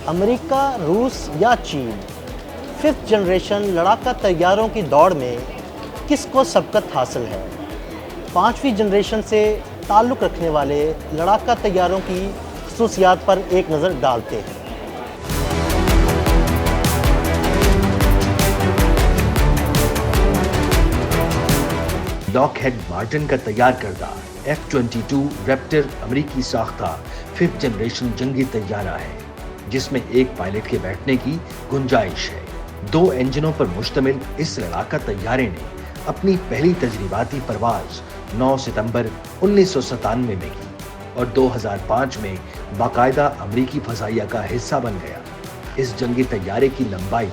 امریکہ، روس یا چین، 5th generation لڑاکا طیاروں کی دوڑ میں کس کو سبقت حاصل ہے؟ 5ویں جنریشن سے تعلق رکھنے والے لڑاکا طیاروں کی خصوصیات پر ایک نظر ڈالتے ہیں۔ لاک ہیڈ مارٹن کا تیار کردہ F-22 ریپٹر امریکی ساختہ 5th جنریشن جنگی طیارہ ہے، جس میں ایک پائلٹ کے بیٹھنے کی گنجائش ہے۔ 2 انجنوں پر مشتمل اس لڑاکا طیارے نے اپنی پہلی تجرباتی پرواز 9 ستمبر 1997 میں کی اور 2005 میں باقاعدہ امریکی فضائیہ کا حصہ بن گیا۔ اس جنگی طیارے کی لمبائی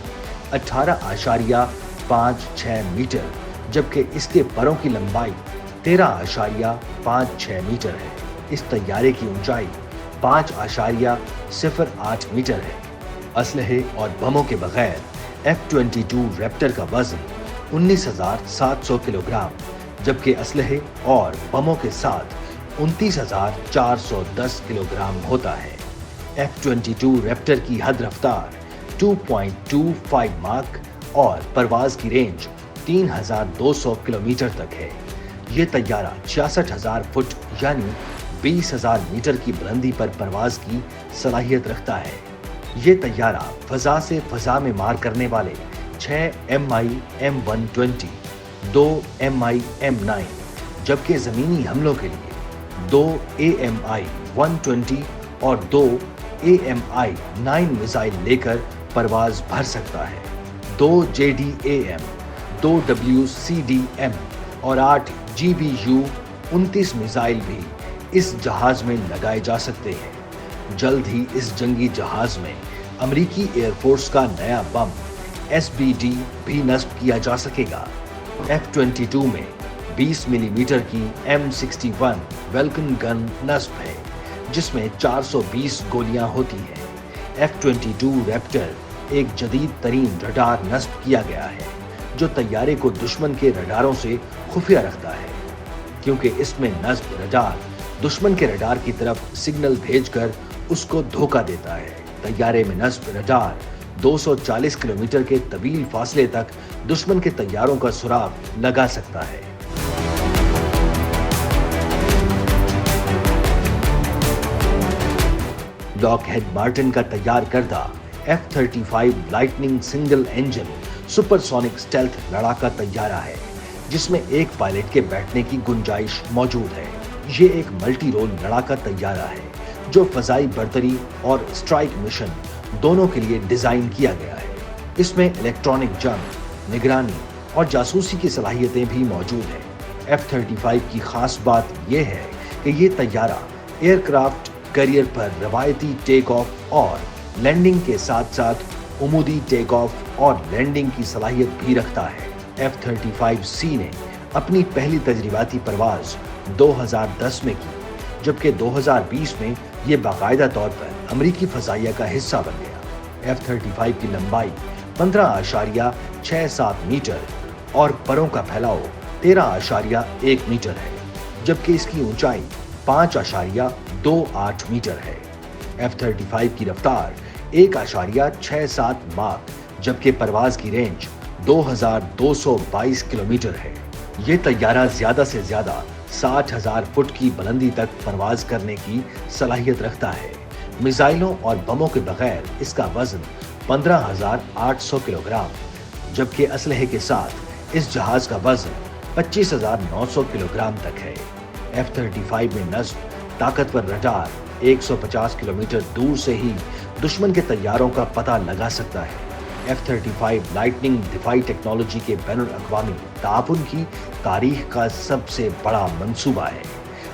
18.56 میٹر جبکہ اس کے پروں کی لمبائی 13.56 میٹر ہے۔ اس طیارے کی اونچائی 5.08 میٹر ہے۔ اسلحے اور بموں کے بغیر F-22 ریپٹر کا وزن 19,700 کلو گرام جبکہ اسلحے اور بموں کے ساتھ 29,410 کلو گرام ہوتا ہے۔ F-22 ریپٹر کی حد رفتار 2.25 ماک اور پرواز کی رینج 3,200 کلومیٹر تک ہے۔ یہ طیارہ 66,000 فٹ یعنی 20,000 میٹر کی بلندی پر پرواز کی صلاحیت رکھتا ہے۔ یہ طیارہ فضا سے فضا میں مار کرنے والے 6 Mi-M120، 2 Mi-M9 جبکہ زمینی حملوں کے لیے 2 AMI-120 اور 2 AMI-9 میزائل لے کر پرواز بھر سکتا ہے۔ 2 JDAM، 2 WCDM اور 8 GBU-29 میزائل بھی اس جہاز میں لگائے جا سکتے ہیں۔ جلد ہی اس جنگی جہاز میں امریکی ایئر فورس کا نیا بم SBD بھی نصب کیا جا سکے گا۔ F-22 میں 20 ملی میٹر کی M61 ویلکن گن نصب ہے، جس میں 420 گولیاں ہوتی ہیں۔ F-22 ریپٹر ایک جدید ترین رڈار نصب کیا گیا ہے، جو طیارے کو دشمن کے رڈاروں سے خفیہ رکھتا ہے، کیونکہ اس میں نصب رڈار دشمن کے رڈار کی طرف سگنل بھیج کر اس کو دھوکہ دیتا ہے۔ طیارے میں نصب رڈار 240 کلومیٹر کے طویل فاصلے تک دشمن کے طیاروں کا سراغ لگا سکتا ہے۔ لاک ہیڈ مارٹن کا تیار کردہ F-35 lightning single engine supersonic stealth لڑاکا طیارہ ہے، جس میں ایک پائلٹ کے بیٹھنے کی گنجائش موجود ہے۔ یہ ایک ملٹی رول لڑاکا طیارہ ہے جو فضائی برتری اور اسٹرائک مشن دونوں کے لیے ڈیزائن کیا گیا ہے۔ اس میں الیکٹرانک جنگ، نگرانی اور جاسوسی کی صلاحیتیں بھی موجود ہیں۔ F-35 کی خاص بات یہ ہے کہ یہ طیارہ ایئر کرافٹ کیریئر پر روایتی ٹیک آف اور لینڈنگ کے ساتھ ساتھ عمودی ٹیک آف اور لینڈنگ کی صلاحیت بھی رکھتا ہے۔ F-35C نے اپنی پہلی تجرباتی پرواز 2010 میں کی، جبکہ 2020 میں یہ باقاعدہ طور پر امریکی فضائیہ کا حصہ بن گیا۔ F-35 کی لمبائی 15.67 میٹر اور پروں کا پھیلاؤ 13.1 میٹر ہے، جبکہ اس کی اونچائی 5.28 میٹر ہے۔ F-35 کی رفتار 1.67 ماک جبکہ پرواز کی رینج 2,222 کلومیٹر ہے۔ یہ طیارہ زیادہ سے زیادہ 60,000 فٹ کی بلندی تک پرواز کرنے کی صلاحیت رکھتا ہے۔ میزائلوں اور بموں کے بغیر اس کا وزن 15,800 کلو گرام جبکہ اسلحے کے ساتھ اس جہاز کا وزن 25,900 کلو گرام تک ہے۔ F-35 میں نصب طاقتور رڈار 150 کلومیٹر دور سے ہی دشمن کے طیاروں کا پتہ لگا سکتا ہے۔ F-35 لائٹننگ دفاعی ٹیکنالوجی کے بین الاقوامی تعاون کی تاریخ کا سب سے بڑا منصوبہ ہے۔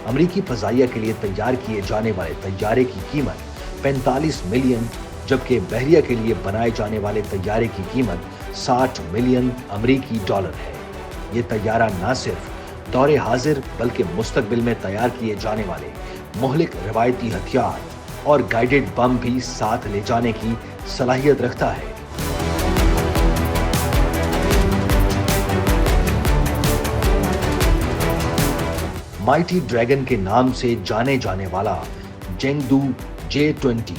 امریکی فضائیہ کے لیے تیار کیے جانے والے طیارے کی قیمت 45 ملین جبکہ بحریہ کے لیے بنائے جانے والے طیارے کی قیمت 60 ملین امریکی ڈالر ہے۔ یہ طیارہ نہ صرف دور حاضر بلکہ مستقبل میں تیار کیے جانے والے مہلک روایتی ہتھیار اور گائیڈڈ بم بھی ساتھ لے جانے کی صلاحیت رکھتا ہے۔ مائٹی ڈریگن کے نام سے جانے جانے والا جینگڈو J-20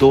2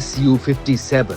Su-57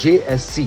JSC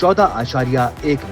14.1